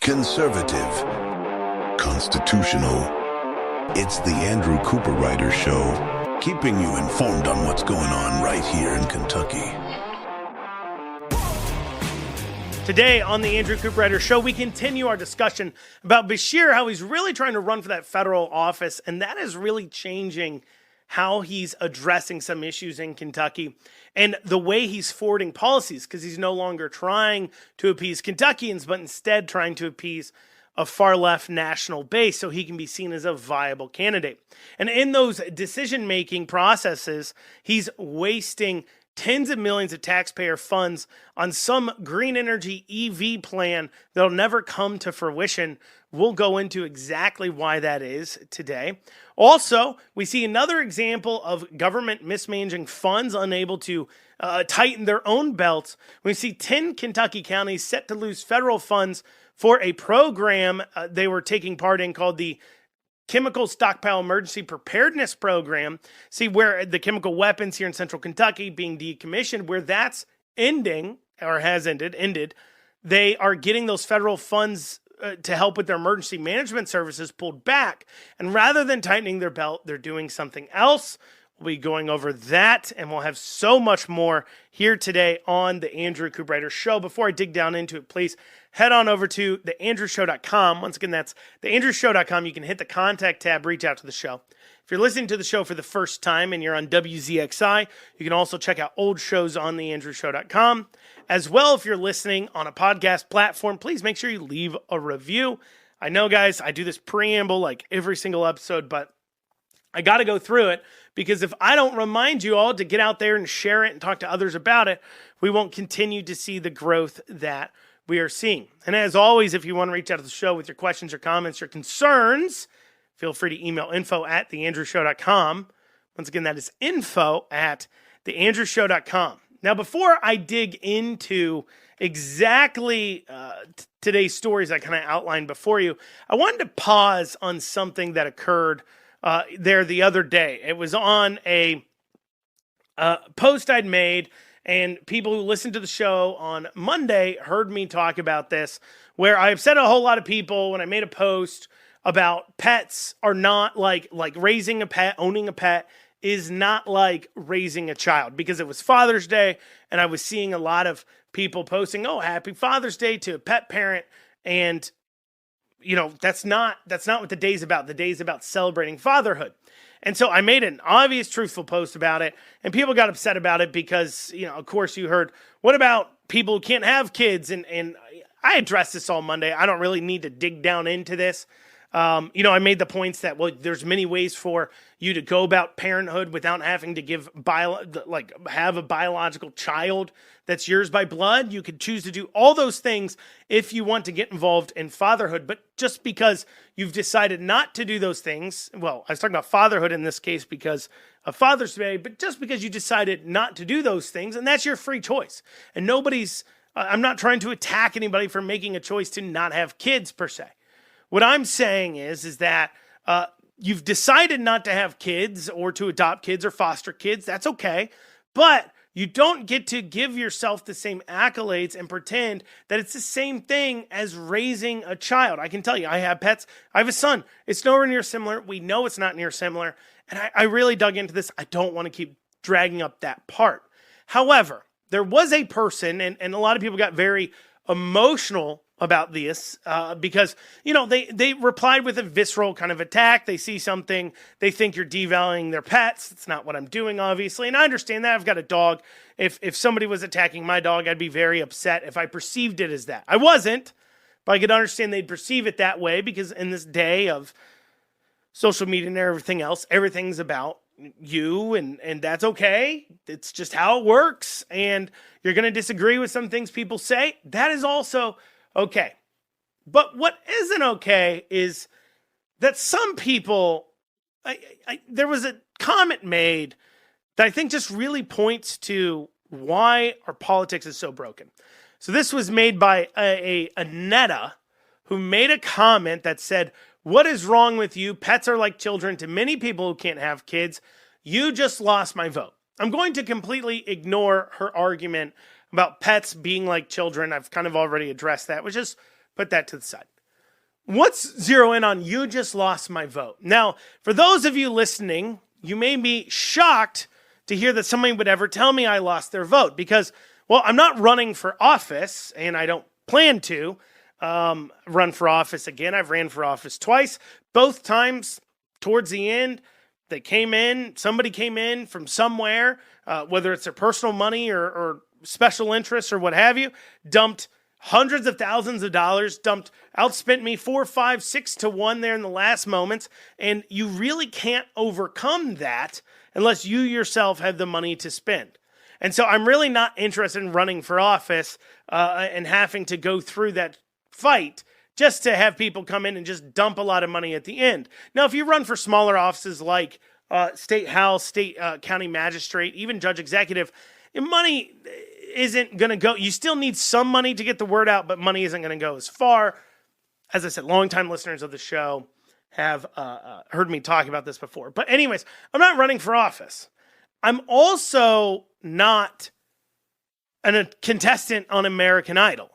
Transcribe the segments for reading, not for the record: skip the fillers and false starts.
conservative, constitutional. It's the Andrew Cooperrider Show, keeping you informed on what's going on right here in Kentucky. Today on the Andrew Cooperrider Show, we continue our discussion about Beshear, how he's really trying to run for that federal office, and that is really changing how he's addressing some issues in Kentucky and the way he's forwarding policies, because he's no longer trying to appease Kentuckians, but instead trying to appease a far-left national base so he can be seen as a viable candidate. And in those decision-making processes, he's wasting tens of millions of taxpayer funds on some green energy EV plan that'll never come to fruition. We'll go into exactly why that is today. Also, we see another example of government mismanaging funds, unable to tighten their own belts. We see 10 Kentucky counties set to lose federal funds for a program they were taking part in called the Chemical Stockpile Emergency Preparedness Program. See, where the chemical weapons here in central Kentucky being decommissioned, where that's ending, or has ended, they are getting those federal funds to help with their emergency management services pulled back. And rather than tightening their belt, they're doing something else. We'll be going over that, and we'll have so much more here today on the Andrew Cooperrider Show. Before I dig down into it, please head on over to theandrewshow.com. Once again, that's theandrewshow.com. You can hit the contact tab, reach out to the show. If you're listening to the show for the first time and you're on WZXI, you can also check out old shows on theandrewshow.com. As well, if you're listening on a podcast platform, please make sure you leave a review. I know, guys, I do this preamble like every single episode, but I got to go through it, because if I don't remind you all to get out there and share it and talk to others about it, we won't continue to see the growth that we are seeing. And as always, if you want to reach out to the show with your questions, your comments, your concerns, feel free to email info@theandrewshow.com. Once again, that is info@theandrewshow.com. Now, before I dig into exactly today's stories I kind of outlined before you, I wanted to pause on something that occurred there the other day. It was on a post I'd made, and people who listened to the show on Monday heard me talk about this, where I upset a whole lot of people when I made a post about pets are not like raising a pet, owning a pet is not like raising a child, because it was Father's Day, and I was seeing a lot of people posting, "Oh, happy Father's Day" to a pet parent, and you know, that's not what the day's about. The day's about celebrating fatherhood. And so I made an obvious, truthful post about it, and people got upset about it because, you know, of course you heard, what about people who can't have kids? And I addressed this all Monday. I don't really need to dig down into this. You know, I made the points that, well, there's many ways for you to go about parenthood without having to have a biological child that's yours by blood. You could choose to do all those things if you want to get involved in fatherhood. But just because you've decided not to do those things, well, I was talking about fatherhood in this case because of Father's Day, but just because you decided not to do those things, and that's your free choice. And I'm not trying to attack anybody for making a choice to not have kids per se. What I'm saying is that you've decided not to have kids or to adopt kids or foster kids. That's okay. But you don't get to give yourself the same accolades and pretend that it's the same thing as raising a child. I can tell you, I have pets. I have a son. It's nowhere near similar. We know it's not near similar. And I really dug into this. I don't want to keep dragging up that part. However, there was a person, and a lot of people got very emotional about this because, you know, they replied with a visceral kind of attack. They see something, they think you're devaluing their pets. That's not what I'm doing, obviously. And I understand that. I've got a dog. If somebody was attacking my dog, I'd be very upset if I perceived it as that. I wasn't, but I could understand they'd perceive it that way, because in this day of social media and everything else, everything's about you, and that's okay. It's just how it works. And you're going to disagree with some things people say. That is also okay. But what isn't okay is that some people, there was a comment made that I think just really points to why our politics is so broken. So this was made by a Netta, who made a comment that said, "What is wrong with you? Pets are like children to many people who can't have kids. You just lost my vote." I'm going to completely ignore her argument about pets being like children. I've kind of already addressed that. We'll just put that to the side. let's zero in on "you just lost my vote." Now, for those of you listening, you may be shocked to hear that somebody would ever tell me I lost their vote because, well, I'm not running for office and I don't plan to run for office again. I've ran for office twice. Both times towards the end, somebody came in from somewhere, whether it's their personal money or special interests or what have you, dumped hundreds of thousands of dollars, outspent me 4, 5, 6 to 1 there in the last moments. And you really can't overcome that unless you yourself have the money to spend. And so I'm really not interested in running for office and having to go through that fight just to have people come in and just dump a lot of money at the end. Now, if you run for smaller offices like state house, state county magistrate, even judge executive, money isn't going to go. You still need some money to get the word out, but money isn't going to go as far. As I said, longtime listeners of the show have heard me talk about this before. But anyways, I'm not running for office. I'm also not a contestant on American Idol.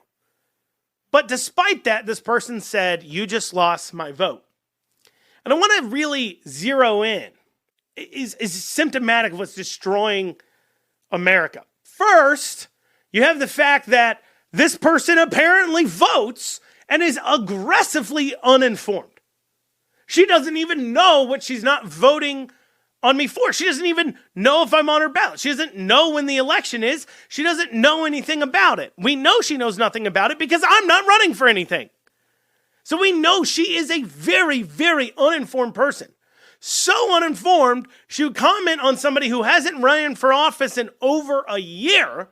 But despite that, this person said, "You just lost my vote." And I want to really zero in. Is symptomatic of what's destroying America. First, you have the fact that this person apparently votes and is aggressively uninformed. She doesn't even know what she's not voting on me for. She doesn't even know if I'm on her ballot. She doesn't know when the election is. She doesn't know anything about it. We know she knows nothing about it because I'm not running for anything. So we know she is a very, very uninformed person. So uninformed, she would comment on somebody who hasn't run for office in over a year.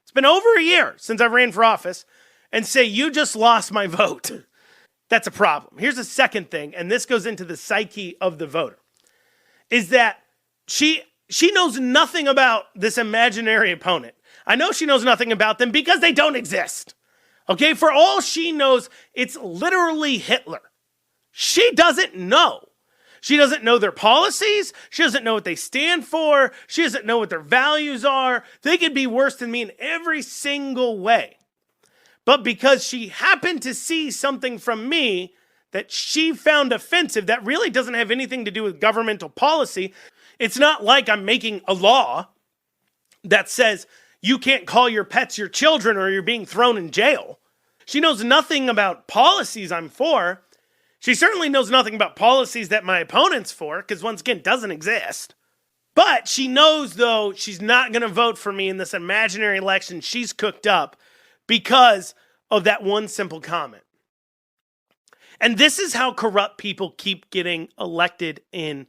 It's been over a year since I ran for office, and say, "You just lost my vote." That's a problem. Here's the second thing, and this goes into the psyche of the voter, is that she knows nothing about this imaginary opponent. I know she knows nothing about them because they don't exist. Okay, for all she knows, it's literally Hitler. She doesn't know. She doesn't know their policies. She doesn't know what they stand for. She doesn't know what their values are. They could be worse than me in every single way. But because she happened to see something from me that she found offensive, that really doesn't have anything to do with governmental policy. It's not like I'm making a law that says you can't call your pets your children or you're being thrown in jail. She knows nothing about policies I'm for. She certainly knows nothing about policies that my opponent's for, because once again, doesn't exist. But she knows, though, she's not going to vote for me in this imaginary election she's cooked up because of that one simple comment. And this is how corrupt people keep getting elected in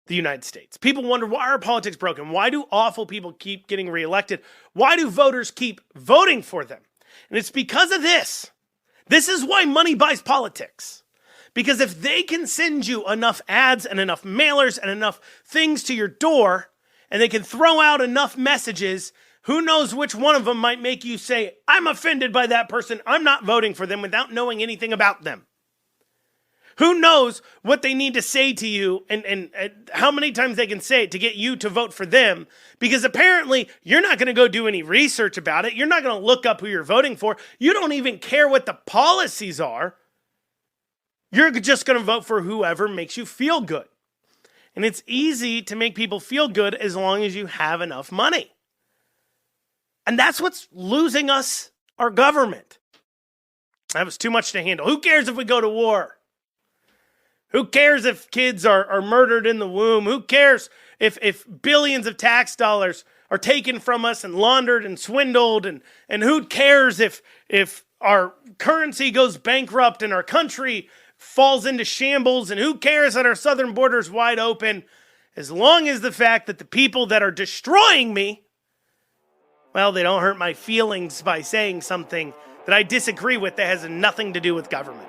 the United States. People wonder, why are politics broken? Why do awful people keep getting reelected? Why do voters keep voting for them? And it's because of this. This is why money buys politics. Because if they can send you enough ads and enough mailers and enough things to your door, and they can throw out enough messages, who knows which one of them might make you say, "I'm offended by that person, I'm not voting for them," without knowing anything about them. Who knows what they need to say to you and how many times they can say it to get you to vote for them, because apparently you're not going to go do any research about it. You're not going to look up who you're voting for. You don't even care what the policies are. You're just going to vote for whoever makes you feel good. And it's easy to make people feel good as long as you have enough money. And that's what's losing us, our government. That was too much to handle. Who cares if we go to war? Who cares if kids are murdered in the womb? Who cares if billions of tax dollars are taken from us and laundered and swindled? And who cares if our currency goes bankrupt and our country falls into shambles, and who cares that our southern border is wide open, as long as the fact that the people that are destroying me, well, they don't hurt my feelings by saying something that I disagree with that has nothing to do with government.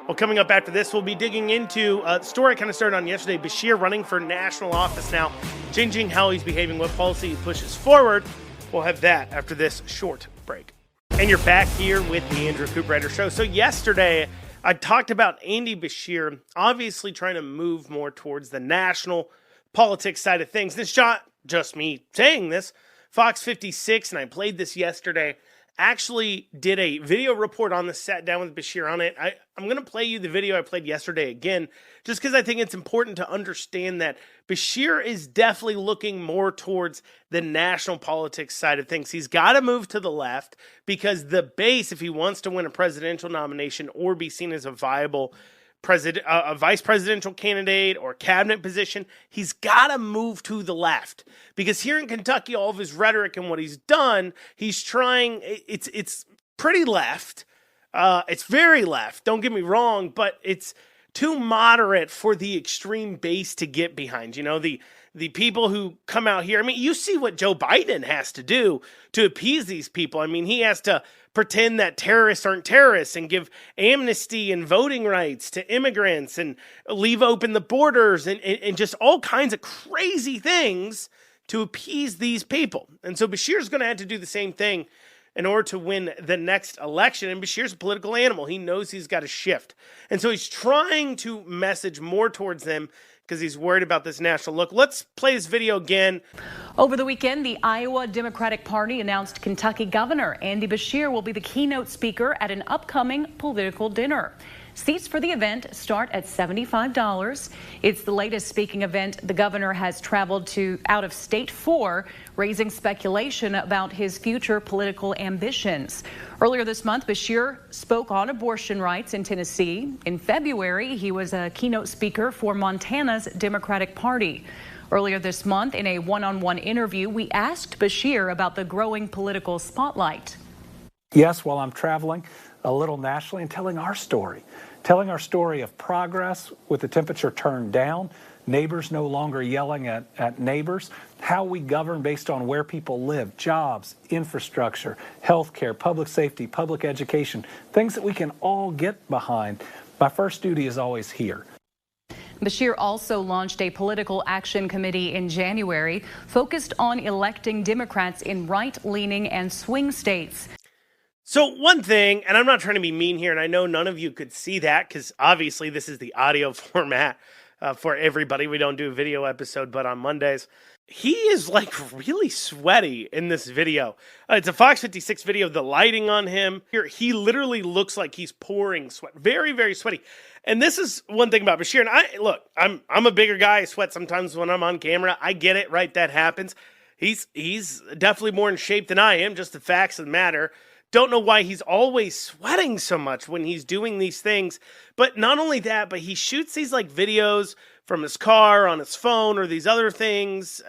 Well, coming up after this, we'll be digging into a story I kind of started on yesterday. Beshear running for national office now, changing how he's behaving, what policy he pushes forward. We'll have that after this short break. And you're back here with the Andrew Cooperrider Show. So yesterday, I talked about Andy Beshear obviously trying to move more towards the national politics side of things. This shot, just me saying this, Fox 56, and I played this yesterday, actually did a video report on this, sat down with Beshear on it. I'm going to play you the video I played yesterday again, just because I think it's important to understand that Beshear is definitely looking more towards the national politics side of things. He's got to move to the left because the base, if he wants to win a presidential nomination or be seen as a viable a vice presidential candidate or cabinet position, he's got to move to the left, because here in Kentucky, all of his rhetoric and what he's done, he's trying, it's pretty left. It's very left, don't get me wrong, but it's too moderate for the extreme base to get behind. You know, the people who come out here, I mean, you see what Joe Biden has to do to appease these people. I mean, he has to pretend that terrorists aren't terrorists and give amnesty and voting rights to immigrants and leave open the borders and just all kinds of crazy things to appease these people. And so Beshear's going to have to do the same thing in order to win the next election. And Beshear's a political animal. He knows he's got to shift. And so he's trying to message more towards them because he's worried about this national look. Let's play this video again. Over the weekend, the Iowa Democratic Party announced Kentucky Governor Andy Beshear will be the keynote speaker at an upcoming political dinner. Seats for the event start at $75. It's the latest speaking event the governor has traveled to out of state for, raising speculation about his future political ambitions. Earlier this month, Beshear spoke on abortion rights in Tennessee. In February, he was a keynote speaker for Montana's Democratic Party. Earlier this month, in a one-on-one interview, we asked Beshear about the growing political spotlight. Yes, while I'm traveling a little nationally and telling our story of progress with the temperature turned down, neighbors no longer yelling at neighbors, how we govern based on where people live, jobs, infrastructure, healthcare, public safety, public education, things that we can all get behind. My first duty is always here. Beshear also launched a political action committee in January focused on electing Democrats in right-leaning and swing states. So one thing, and I'm not trying to be mean here, and I know none of you could see that because obviously this is the audio format for everybody. We don't do a video episode, but on Mondays. He is like really sweaty in this video. It's a Fox 56 video, the lighting on him. Here, he literally looks like he's pouring sweat. Very, very sweaty. And this is one thing about Beshear. And I'm a bigger guy. I sweat sometimes when I'm on camera. I get it, right? That happens. He's definitely more in shape than I am, just the facts of the matter. Don't know why he's always sweating so much when he's doing these things. But not only that, but he shoots these like videos from his car on his phone or these other things,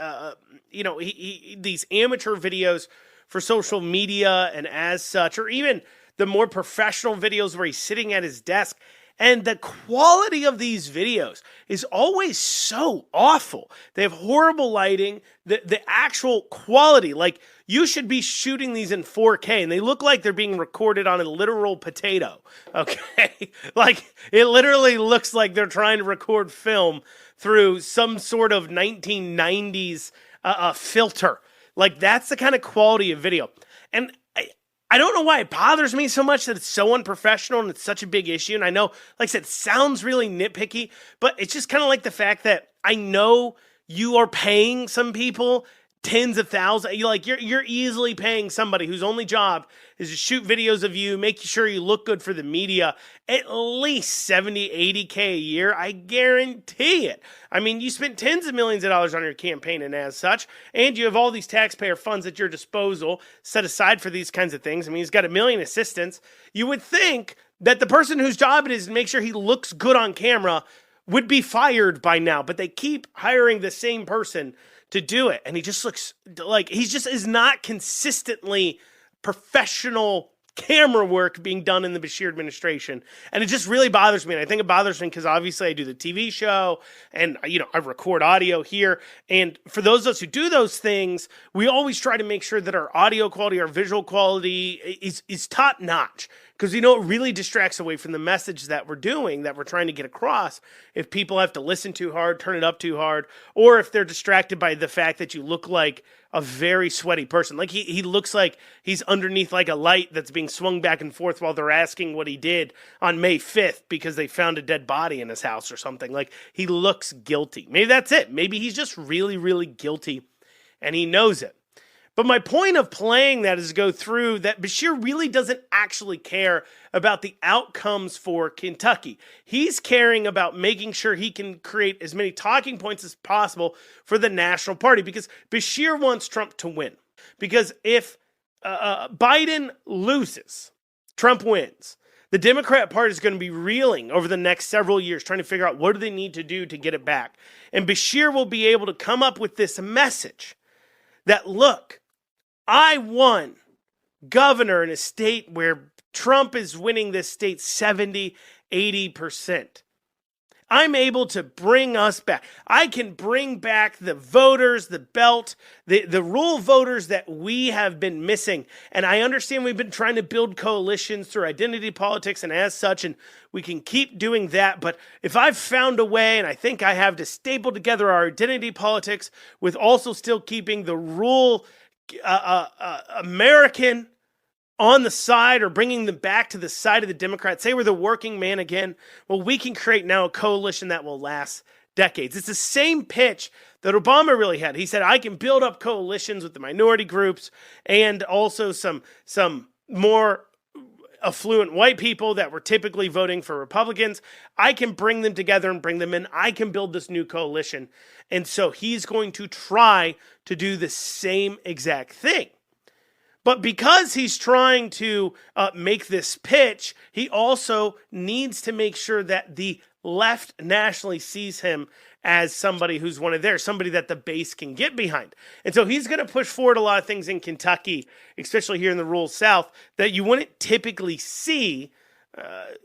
these amateur videos for social media and as such, or even the more professional videos where he's sitting at his desk. And the quality of these videos is always so awful. They have horrible lighting. The actual quality, like you should be shooting these in 4K and they look like they're being recorded on a literal potato. Okay. Like it literally looks like they're trying to record film through some sort of 1990s filter. Like that's the kind of quality of video. And I don't know why it bothers me so much that it's so unprofessional and it's such a big issue. And I know, like I said, it sounds really nitpicky, but it's just kind of like the fact that I know you are paying some people tens of thousands. You're easily paying somebody whose only job is to shoot videos of you, make sure you look good for the media, at least 70, 80K a year. I guarantee it. I mean, you spent tens of millions of dollars on your campaign and as such, and you have all these taxpayer funds at your disposal set aside for these kinds of things. I mean, he's got 1 million assistants. You would think that the person whose job it is to make sure he looks good on camera would be fired by now, but they keep hiring the same person to do it. And he just looks like he just is not consistently professional camera work being done in the Beshear administration. And it just really bothers me. And I think it bothers me because obviously I do the TV show and, I record audio here. And for those of us who do those things, we always try to make sure that our audio quality, our visual quality is top notch. Because, it really distracts away from the message that we're doing, that we're trying to get across. If people have to listen too hard, turn it up too hard, or if they're distracted by the fact that you look like a very sweaty person. Like he looks like he's underneath like a light that's being swung back and forth while they're asking what he did on May 5th because they found a dead body in his house or something. Like he looks guilty. Maybe that's it. Maybe he's just really, really guilty and he knows it. But my point of playing that is to go through that Beshear really doesn't actually care about the outcomes for Kentucky. He's caring about making sure he can create as many talking points as possible for the national party, because Beshear wants Trump to win. Because if Biden loses, Trump wins, the Democrat Party is going to be reeling over the next several years, trying to figure out what do they need to do to get it back. And Beshear will be able to come up with this message that, look, I won governor in a state where Trump is winning this state 70, 80%. I'm able to bring us back. I can bring back the voters, the belt, the rural voters that we have been missing. And I understand we've been trying to build coalitions through identity politics and as such, and we can keep doing that. But if I've found a way, and I think I have, to staple together our identity politics with also still keeping the rural American on the side, or bringing them back to the side of the Democrats, say we're the working man again, well, we can create now a coalition that will last decades. It's the same pitch that Obama really had. He said, I can build up coalitions with the minority groups and also some more affluent white people that were typically voting for Republicans. I can bring them together and bring them in. I can build this new coalition. And so he's going to try to do the same exact thing. But because he's trying to make this pitch, he also needs to make sure that the left nationally sees him as somebody who's one of theirs, somebody that the base can get behind. And so he's going to push forward a lot of things in Kentucky, especially here in the rural South, that you wouldn't typically see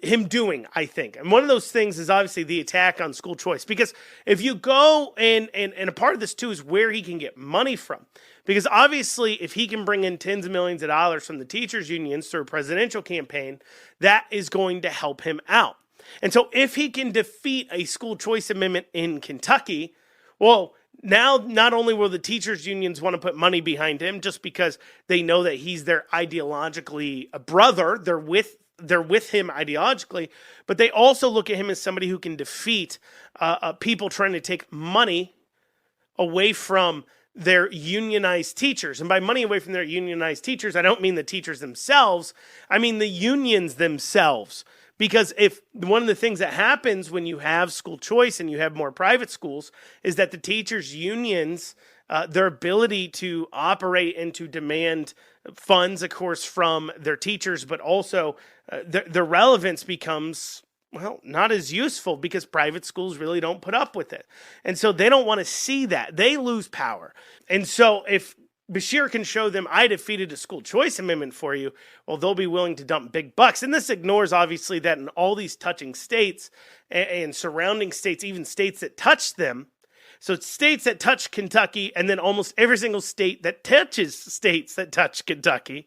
him doing, I think. And one of those things is obviously the attack on school choice. Because if you go, and a part of this too is where he can get money from. Because obviously if he can bring in tens of millions of dollars from the teachers unions through a presidential campaign, that is going to help him out. And so if he can defeat a school choice amendment in Kentucky, well, now not only will the teachers unions want to put money behind him just because they know that he's their ideologically brother, they're with him ideologically, but they also look at him as somebody who can defeat people trying to take money away from their unionized teachers. And by money away from their unionized teachers, I don't mean the teachers themselves. I mean the unions themselves. Because if one of the things that happens when you have school choice and you have more private schools is that the teachers unions, their ability to operate and to demand funds, of course, from their teachers, but also their relevance becomes, well, not as useful because private schools really don't put up with it. And so they don't want to see that. They lose power. And so if Beshear can show them, I defeated a school choice amendment for you, well, they'll be willing to dump big bucks. And this ignores, obviously, that in all these touching states and surrounding states, even states that touch them, so it's states that touch Kentucky, and then almost every single state that touches states that touch Kentucky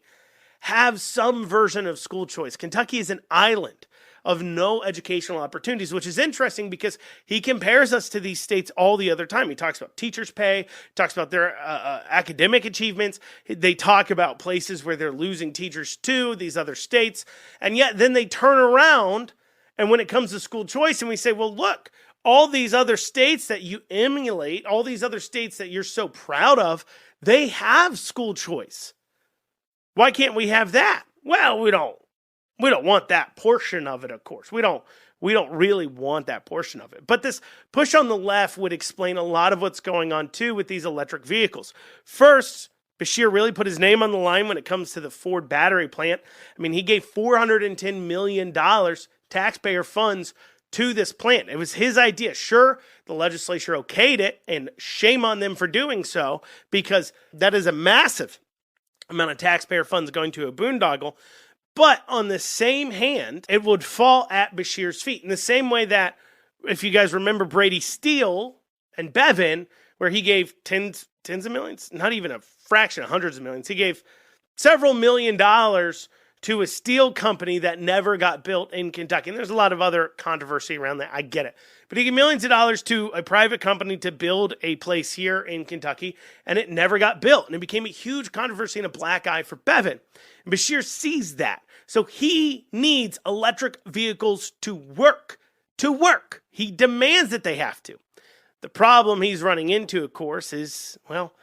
have some version of school choice. Kentucky is an island of no educational opportunities, which is interesting because he compares us to these states all the other time. He talks about teachers' pay, talks about their academic achievements. They talk about places where they're losing teachers to these other states. And yet then they turn around, and when it comes to school choice, and we say, well, look, all these other states that you emulate, all these other states that you're so proud of, they have school choice. Why can't we have that? Well, we don't want that portion of it, of course. We don't really want that portion of it. But this push on the left would explain a lot of what's going on, too, with these electric vehicles. First, Beshear really put his name on the line when it comes to the Ford battery plant. I mean, he gave $410 million taxpayer funds to this plant. It was his idea. Sure, the legislature okayed it, and shame on them for doing so, because that is a massive amount of taxpayer funds going to a boondoggle. But on the same hand, it would fall at Beshear's feet. In the same way that, if you guys remember Brady Steele and Bevin, where he gave tens of millions, not even a fraction, hundreds of millions. He gave several $1 million to a steel company that never got built in Kentucky. And there's a lot of other controversy around that. I get it. But he gave millions of dollars to a private company to build a place here in Kentucky, and it never got built. And it became a huge controversy and a black eye for Bevin. And Beshear sees that. So he needs electric vehicles to work. He demands that they have to. The problem he's running into, of course, is, well,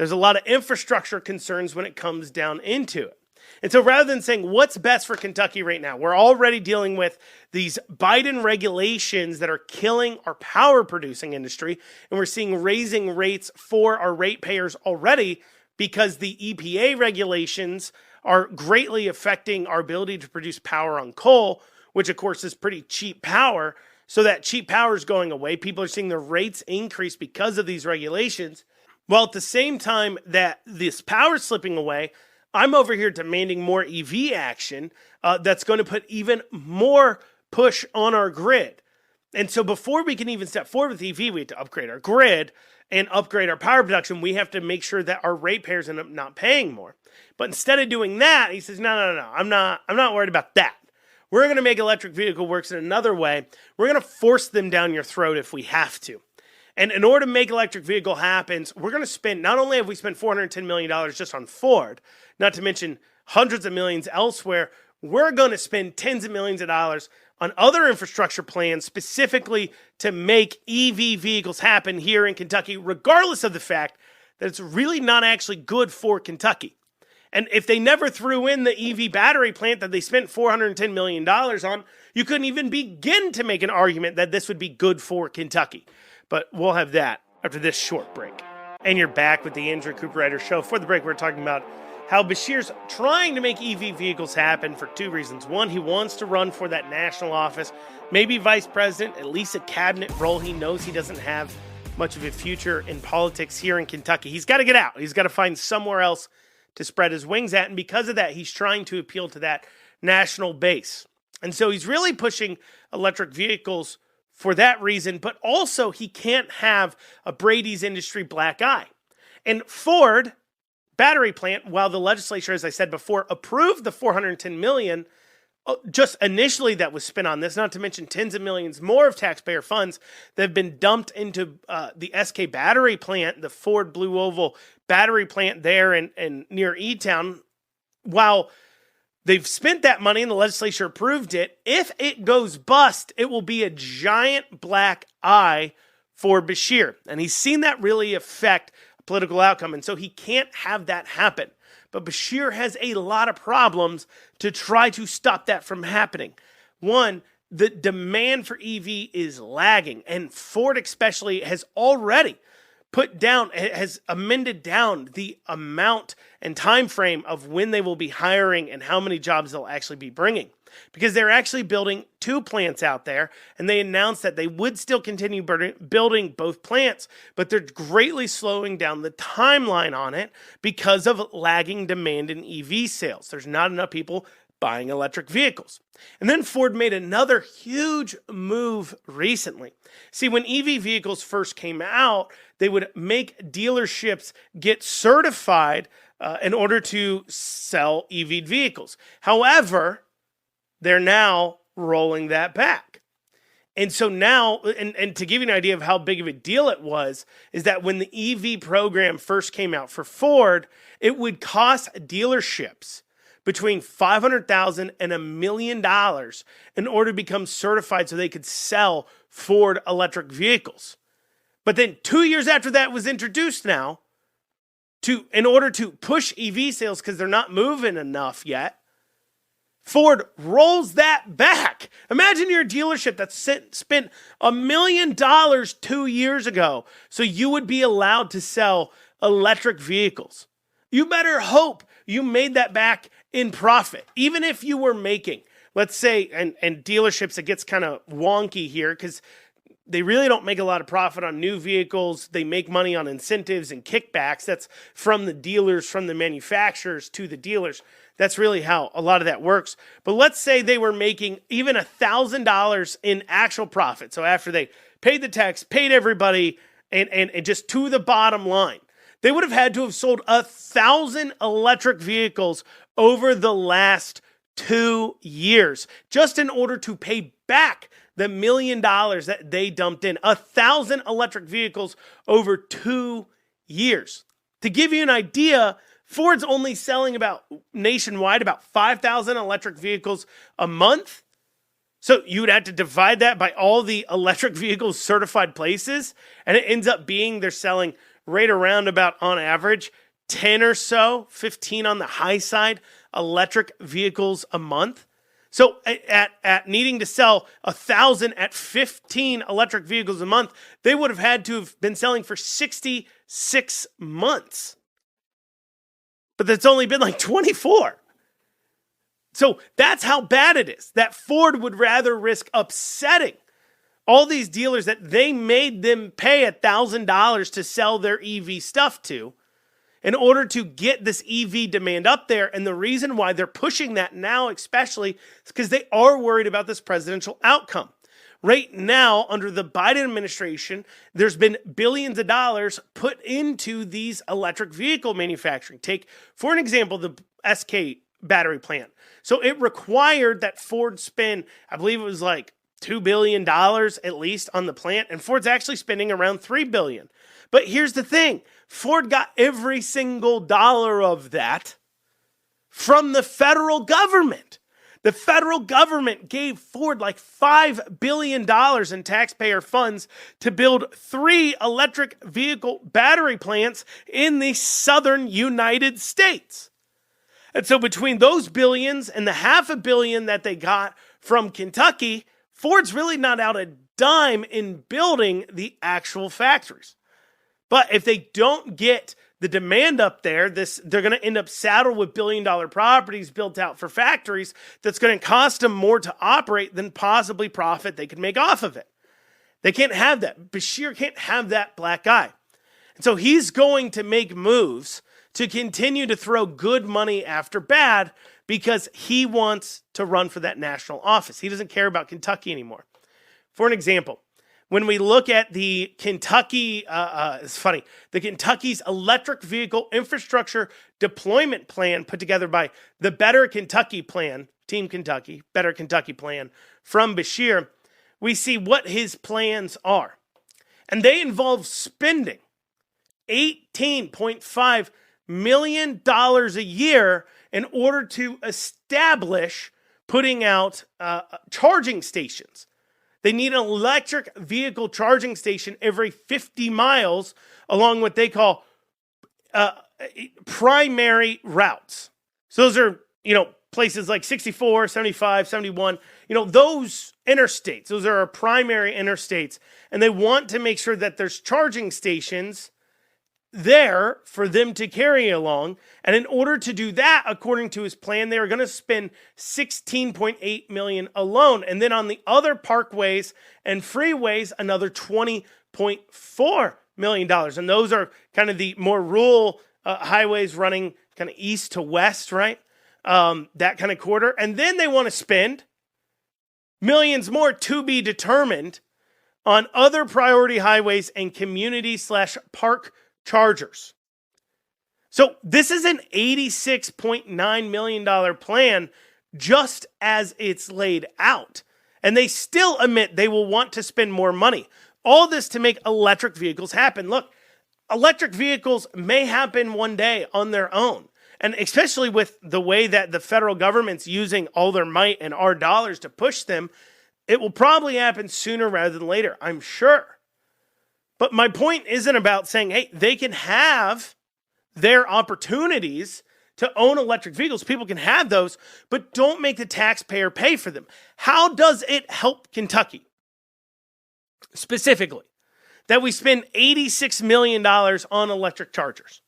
There's a lot of infrastructure concerns when it comes down into it. And so rather than saying what's best for Kentucky right now, we're already dealing with these Biden regulations that are killing our power producing industry. And we're seeing raising rates for our ratepayers already because the EPA regulations are greatly affecting our ability to produce power on coal, which of course is pretty cheap power. So that cheap power is going away. People are seeing their rates increase because of these regulations. Well, at the same time that this power is slipping away, I'm over here demanding more EV action that's going to put even more push on our grid. And so before we can even step forward with EV, we have to upgrade our grid and upgrade our power production. We have to make sure that our ratepayers end up not paying more. But instead of doing that, he says, no, I'm not worried about that. We're going to make electric vehicle works in another way. We're going to force them down your throat if we have to. And in order to make electric vehicle happen, we're going to spend, not only have we spent $410 million just on Ford, not to mention hundreds of millions elsewhere, we're going to spend tens of millions of dollars on other infrastructure plans specifically to make EV vehicles happen here in Kentucky, regardless of the fact that it's really not actually good for Kentucky. And if they never threw in the EV battery plant that they spent $410 million on, you couldn't even begin to make an argument that this would be good for Kentucky. But we'll have that after this short break. And you're back with the Andrew Cooperrider Show. For the break, we're talking about how Beshear's trying to make EV vehicles happen for two reasons. One, he wants to run for that national office, maybe vice president, at least a cabinet role. He knows he doesn't have much of a future in politics here in Kentucky. He's got to get out. He's got to find somewhere else to spread his wings at. And because of that, he's trying to appeal to that national base. And so he's really pushing electric vehicles for that reason, but also he can't have a Brady's industry black eye. And Ford battery plant, while the legislature, as I said before, approved the $410 million just initially that was spent on this, not to mention tens of millions more of taxpayer funds that have been dumped into the SK battery plant, the Ford Blue Oval battery plant there in near E-Town. While they've spent that money and the legislature approved it, if it goes bust, it will be a giant black eye for Beshear. And he's seen that really affect a political outcome. And so he can't have that happen. But Beshear has a lot of problems to try to stop that from happening. One, the demand for EV is lagging. And Ford especially has already has amended down the amount and time frame of when they will be hiring and how many jobs they'll actually be bringing. Because they're actually building 2 plants out there, and they announced that they would still continue building both plants, but they're greatly slowing down the timeline on it because of lagging demand in EV sales. There's not enough people buying electric vehicles. And then Ford made another huge move recently. See, when EV vehicles first came out, they would make dealerships get certified in order to sell EV vehicles. However, they're now rolling that back. And so now, and to give you an idea of how big of a deal it was, is that when the EV program first came out for Ford, it would cost dealerships between $500,000 and $1 million in order to become certified so they could sell Ford electric vehicles. But then 2 years after that was introduced now, in order to push EV sales because they're not moving enough yet, Ford rolls that back. Imagine you're a dealership that spent $1 million 2 years ago so you would be allowed to sell electric vehicles. You better hope you made that back in profit. Even if you were making, let's say, and dealerships, it gets kind of wonky here because they really don't make a lot of profit on new vehicles. They make money on incentives and kickbacks. That's from the dealers, from the manufacturers to the dealers. That's really how a lot of that works. But let's say they were making even $1,000 in actual profit. So after they paid the tax, paid everybody, and just to the bottom line, they would have had to have sold 1,000 electric vehicles over the last 2 years just in order to pay back the $1 million that they dumped in. 1,000 electric vehicles over 2 years. To give you an idea, Ford's only selling nationwide about 5,000 electric vehicles a month. So you would have to divide that by all the electric vehicles certified places. And it ends up being they're selling right around about, on average, 10 or so, 15 on the high side, electric vehicles a month. So at needing to sell 1,000 at 15 electric vehicles a month, they would have had to have been selling for 66 months. But that's only been like 24. So that's how bad it is, that Ford would rather risk upsetting all these dealers that they made them pay $1,000 to sell their EV stuff to, in order to get this EV demand up there. And the reason why they're pushing that now especially is because they are worried about this presidential outcome. Right now, under the Biden administration, there's been billions of dollars put into these electric vehicle manufacturing. Take, for an example, the SK battery plant. So it required that Ford spend, I believe it was like $2 billion at least on the plant, and Ford's actually spending around $3 billion. But here's the thing. Ford got every single dollar of that from the federal government. The federal government gave Ford like $5 billion in taxpayer funds to build 3 electric vehicle battery plants in the southern United States. And so between those billions and the $500 million that they got from Kentucky, Ford's really not out a dime in building the actual factories. But if they don't get the demand up there, they're going to end up saddled with billion-dollar properties built out for factories that's going to cost them more to operate than possibly profit they could make off of it. They can't have that. Beshear can't have that black eye. And so he's going to make moves to continue to throw good money after bad because he wants to run for that national office. He doesn't care about Kentucky anymore. For an example, when we look at the Kentucky, it's funny, the Kentucky's electric vehicle infrastructure deployment plan put together by the Better Kentucky plan, Team Kentucky, Better Kentucky plan from Beshear, we see what his plans are. And they involve spending $18.5 million a year in order to establish putting out charging stations. They need an electric vehicle charging station every 50 miles along what they call primary routes. So those are, places like 64, 75, 71, those interstates. Those are our primary interstates. And they want to make sure that there's charging stations there for them to carry along. And in order to do that, according to his plan, they are going to spend $16.8 million alone. And then on the other parkways and freeways, another $20.4 million. And those are kind of the more rural highways running kind of east to west, right? That kind of corridor. And then they want to spend millions more to be determined on other priority highways and community/park chargers. So this is an $86.9 million plan just as it's laid out. And they still admit they will want to spend more money. All this to make electric vehicles happen. Look, electric vehicles may happen one day on their own. And especially with the way that the federal government's using all their might and our dollars to push them, it will probably happen sooner rather than later, I'm sure. But my point isn't about saying, hey, they can have their opportunities to own electric vehicles. People can have those, but don't make the taxpayer pay for them. How does it help Kentucky? Specifically, that we spend $86 million on electric chargers.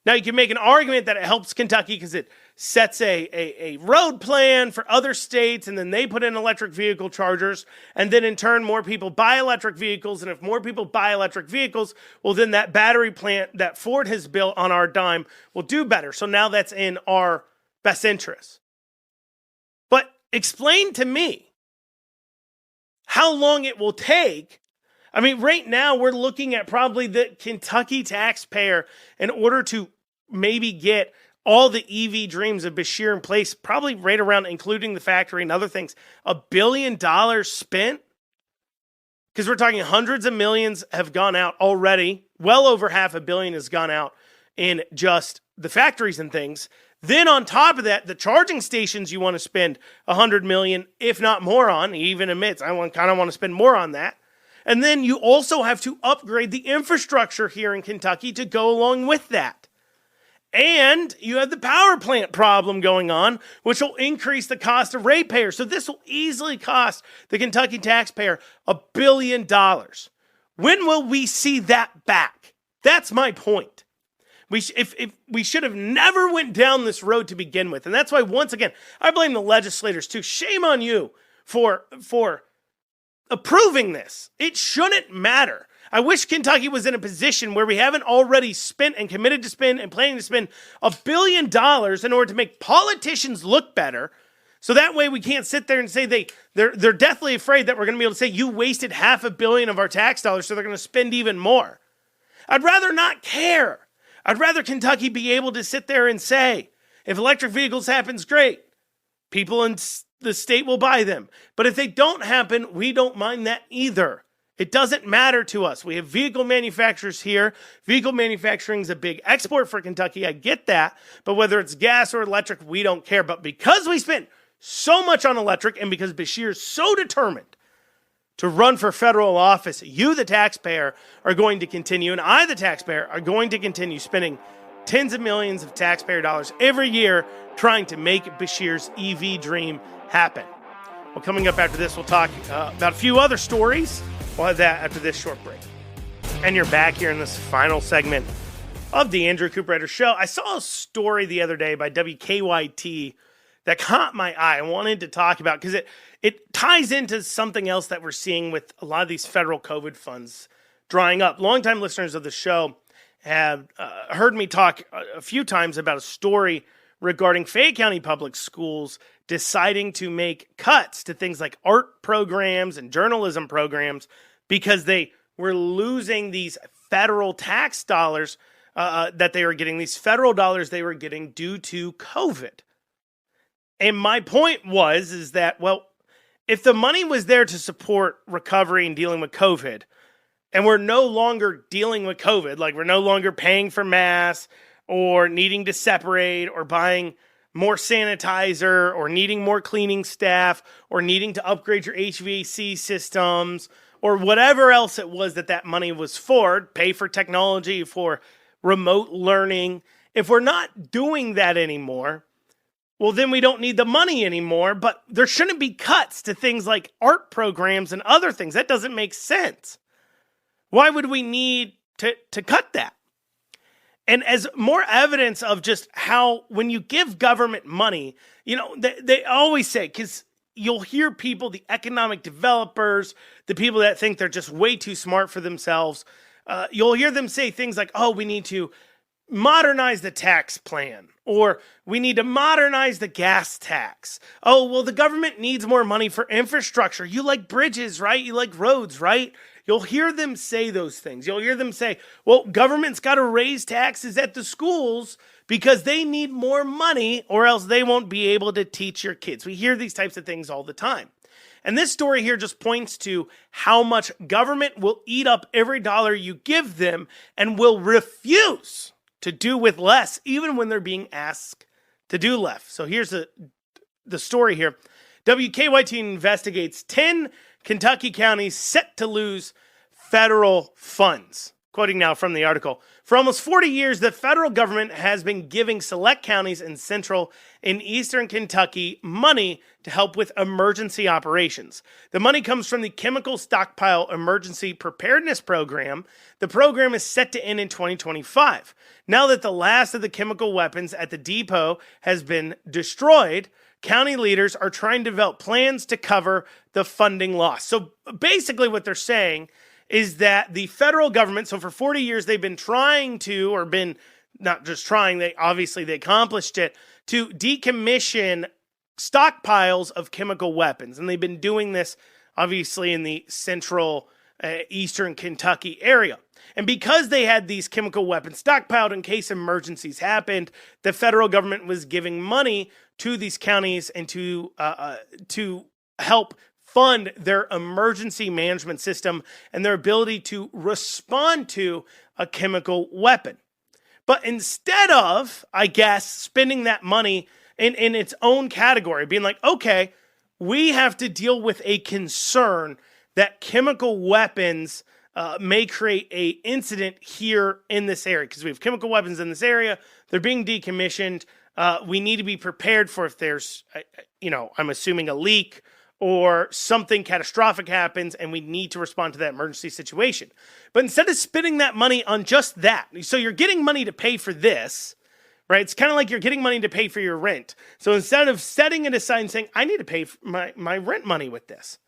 Now, you can make an argument that it helps Kentucky because it sets a road plan for other states, and then they put in electric vehicle chargers, and then in turn, more people buy electric vehicles, and if more people buy electric vehicles, well, then that battery plant that Ford has built on our dime will do better. So now that's in our best interest. But explain to me how long it will take. I mean, right now, we're looking at probably the Kentucky taxpayer in order to maybe get all the EV dreams of Beshear in place, probably right around, including the factory and other things, $1 billion spent? Because we're talking hundreds of millions have gone out already. Well over $500 million has gone out in just the factories and things. Then on top of that, the charging stations you want to spend $100 million, if not more on. He even admits, I kind of want to spend more on that. And then you also have to upgrade the infrastructure here in Kentucky to go along with that. And you have the power plant problem going on, which will increase the cost of ratepayers. So this will easily cost the Kentucky taxpayer $1 billion. When will we see that back? That's my point. We should have never went down this road to begin with. And that's why, once again, I blame the legislators too. Shame on you for approving this. It shouldn't matter. I wish Kentucky was in a position where we haven't already spent and committed to spend and planning to spend $1 billion in order to make politicians look better. So that way we can't sit there and say they're deathly afraid that we're going to be able to say you wasted $500 million of our tax dollars, so they're going to spend even more. I'd rather not care. I'd rather Kentucky be able to sit there and say, if electric vehicles happens, great. People in the state will buy them. But if they don't happen, we don't mind that either. It doesn't matter to us. We have vehicle manufacturers here. Vehicle manufacturing is a big export for Kentucky. I get that. But whether it's gas or electric, we don't care. But because we spent so much on electric and because Beshear is so determined to run for federal office, you, the taxpayer, are going to continue, and I, the taxpayer, are going to continue spending tens of millions of taxpayer dollars every year trying to make Beshear's EV dream happen. Well, coming up after this, we'll talk about a few other stories. We'll have that after this short break. And you're back here in this final segment of the Andrew Cooperrider Show. I saw a story the other day by WKYT that caught my eye. I wanted to talk about because it ties into something else that we're seeing with a lot of these federal COVID funds drying up. Longtime listeners of the show have heard me talk a few times about a story regarding Fayette County Public Schools deciding to make cuts to things like art programs and journalism programs because they were losing these federal tax dollars that they were getting, these federal dollars they were getting due to COVID. And my point is that, well, if the money was there to support recovery and dealing with COVID, and we're no longer dealing with COVID, like we're no longer paying for masks or needing to separate or buying more sanitizer or needing more cleaning staff or needing to upgrade your HVAC systems or whatever else it was that money was for, pay for technology, for remote learning. If we're not doing that anymore, well, then we don't need the money anymore, but there shouldn't be cuts to things like art programs and other things. That doesn't make sense. Why would we need to cut that? And as more evidence of just how when you give government money, they always say, because you'll hear people, the economic developers, the people that think they're just way too smart for themselves, you'll hear them say things like, oh, we need to modernize the tax plan, or we need to modernize the gas tax. Oh, well, the government needs more money for infrastructure. You like bridges, right? You like roads, right? You'll hear them say those things. You'll hear them say, well, government's got to raise taxes at the schools because they need more money or else they won't be able to teach your kids. We hear these types of things all the time. And this story here just points to how much government will eat up every dollar you give them and will refuse to do with less, even when they're being asked to do less. So here's the story here. WKYT investigates 10 Kentucky counties set to lose federal funds. Quoting now from the article. For almost 40 years, the federal government has been giving select counties in central and eastern Kentucky money to help with emergency operations. The money comes from the Chemical Stockpile Emergency Preparedness Program. The program is set to end in 2025. Now that the last of the chemical weapons at the depot has been destroyed, county leaders are trying to develop plans to cover the funding loss. So basically what they're saying is that the federal government, so for 40 years they've been trying to, or been not just trying, they accomplished it, to decommission stockpiles of chemical weapons. And they've been doing this obviously in the central eastern Kentucky area. And because they had these chemical weapons stockpiled in case emergencies happened, the federal government was giving money to these counties and to help fund their emergency management system and their ability to respond to a chemical weapon. But instead of, I guess, spending that money in its own category, being like, okay, we have to deal with a concern that chemical weapons may create a incident here in this area, because we have chemical weapons in this area. They're being decommissioned. We need to be prepared for if there's, I'm assuming a leak or something catastrophic happens, and we need to respond to that emergency situation. But instead of spending that money on just that, so you're getting money to pay for this, right? It's kind of like you're getting money to pay for your rent. So instead of setting it aside and saying, I need to pay for my rent money with this,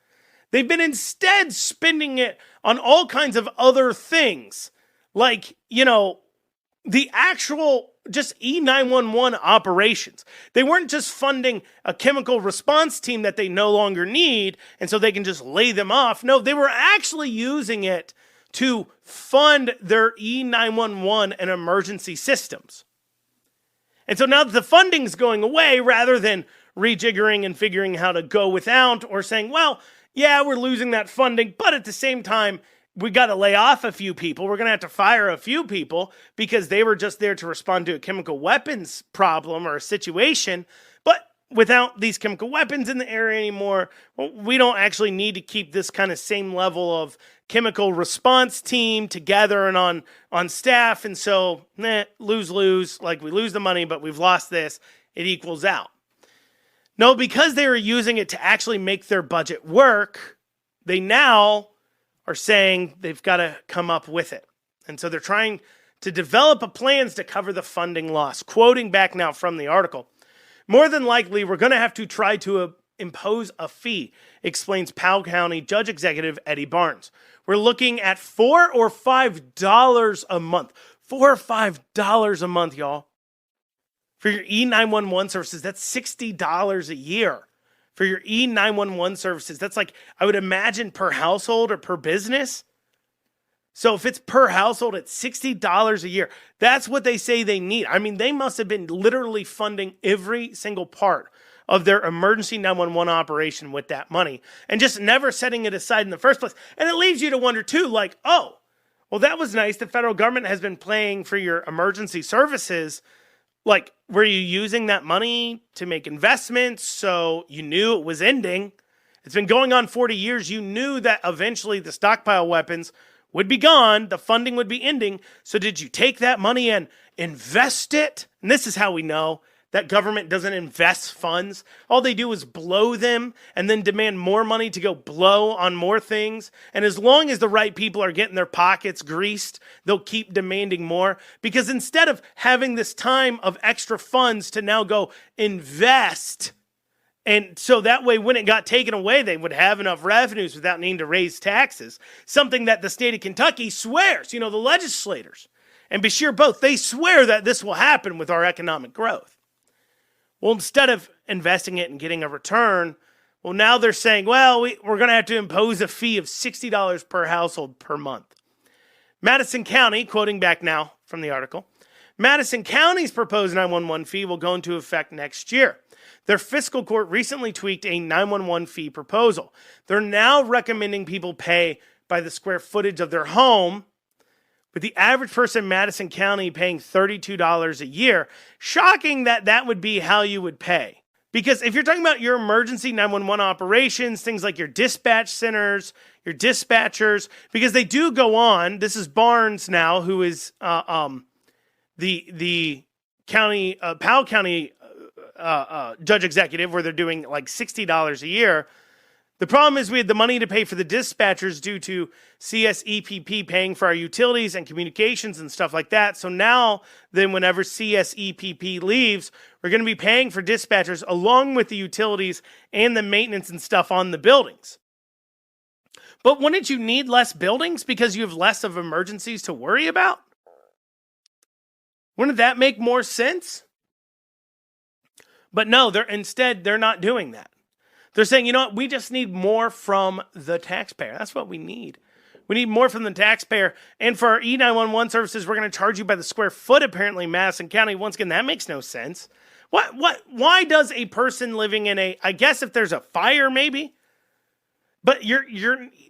they've been instead spending it on all kinds of other things, like, the actual just E911 operations. They weren't just funding a chemical response team that they no longer need, and so they can just lay them off. No, they were actually using it to fund their E911 and emergency systems. And so now that the funding's going away, rather than rejiggering and figuring how to go without, or saying, well, yeah, we're losing that funding, but at the same time, we got to lay off a few people. We're going to have to fire a few people because they were just there to respond to a chemical weapons problem or a situation. But without these chemical weapons in the area anymore, we don't actually need to keep this kind of same level of chemical response team together and on staff. And so, lose-lose. Like, we lose the money, but we've lost this. It equals out. No, because they were using it to actually make their budget work, they now are saying they've got to come up with it. And so they're trying to develop a plans to cover the funding loss. Quoting back now from the article, more than likely, we're going to have to try to impose a fee, explains Powell County Judge Executive Eddie Barnes. We're looking at $4 or $5 a month. $4 or $5 a month, y'all. For your E911 services, that's $60 a year. For your E911 services, that's like, I would imagine, per household or per business. So if it's per household, it's $60 a year. That's what they say they need. I mean, they must have been literally funding every single part of their emergency 911 operation with that money and just never setting it aside in the first place. And it leaves you to wonder too, like, oh, well, that was nice. The federal government has been paying for your emergency services. Like, were you using that money to make investments so you knew it was ending? It's been going on 40 years. You knew that eventually the stockpile weapons would be gone. The funding would be ending. So did you take that money and invest it? And this is how we know that government doesn't invest funds. All they do is blow them and then demand more money to go blow on more things. And as long as the right people are getting their pockets greased, they'll keep demanding more. Because instead of having this time of extra funds to now go invest, and so that way when it got taken away, they would have enough revenues without needing to raise taxes. Something that the state of Kentucky swears, the legislators and Beshear both, they swear that this will happen with our economic growth. Well, instead of investing it and getting a return, well, now they're saying, well, we're going to have to impose a fee of $60 per household per month. Madison County, quoting back now from the article, Madison County's proposed 911 fee will go into effect next year. Their fiscal court recently tweaked a 911 fee proposal. They're now recommending people pay by the square footage of their home, with the average person in Madison County paying $32 a year. Shocking that that would be how you would pay. Because if you're talking about your emergency 911 operations, things like your dispatch centers, your dispatchers, because they do go on. This is Barnes now, who is the county Powell County judge executive, where they're doing like $60 a year. The problem is we had the money to pay for the dispatchers due to CSEPP paying for our utilities and communications and stuff like that. So now, then whenever CSEPP leaves, we're going to be paying for dispatchers along with the utilities and the maintenance and stuff on the buildings. But wouldn't you need less buildings because you have less of emergencies to worry about? Wouldn't that make more sense? But no, they're not doing that. They're saying, you know what, we just need more from the taxpayer. That's what we need. We need more from the taxpayer. And for our E911 services, we're going to charge you by the square foot, apparently, Madison County. Once again, that makes no sense. Why does a person living in I guess if there's a fire, maybe, but your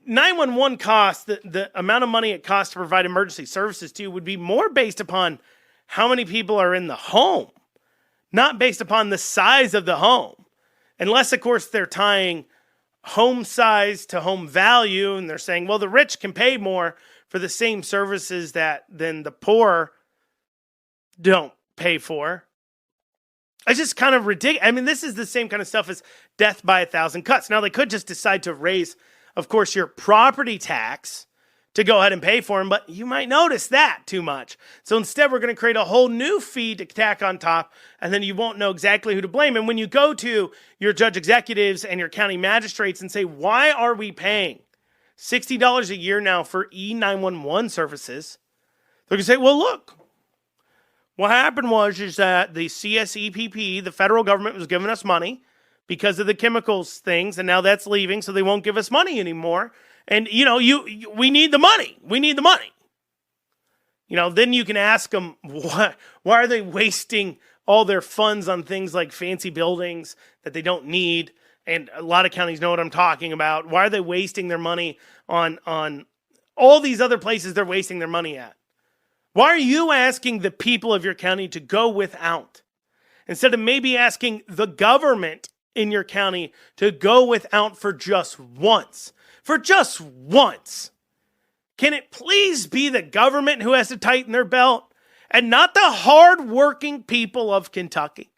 911 cost, the amount of money it costs to provide emergency services to you would be more based upon how many people are in the home, not based upon the size of the home. Unless, of course, they're tying home size to home value, and they're saying, well, the rich can pay more for the same services than the poor don't pay for. It's just kind of ridiculous. I mean, this is the same kind of stuff as death by 1,000 cuts. Now, they could just decide to raise, of course, your property tax to go ahead and pay for them, but you might notice that too much. So instead, we're going to create a whole new fee to tack on top, and then you won't know exactly who to blame. And when you go to your judge executives and your county magistrates and say, why are we paying $60 a year now for E911 services? They're going to say, well, look, what happened is that the CSEPP, the federal government, was giving us money because of the chemicals things, and now that's leaving, so they won't give us money anymore. And, we need the money. We need the money. Then you can ask them, why are they wasting all their funds on things like fancy buildings that they don't need? And a lot of counties know what I'm talking about. Why are they wasting their money on all these other places they're wasting their money at? Why are you asking the people of your county to go without, instead of maybe asking the government in your county to go without for just once? For just once. Can it please be the government who has to tighten their belt and not the hard-working people of Kentucky?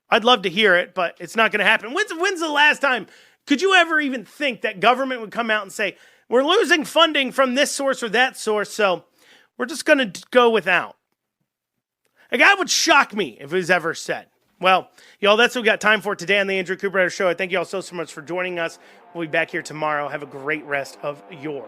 I'd love to hear it, but it's not going to happen. When's the last time? Could you ever even think that government would come out and say, we're losing funding from this source or that source, so we're just going to go without? Like, that would shock me if it was ever said. Well, y'all, that's what we got time for today on the Andrew Cooperrider Show. I thank you all so much for joining us. We'll be back here tomorrow. Have a great rest of your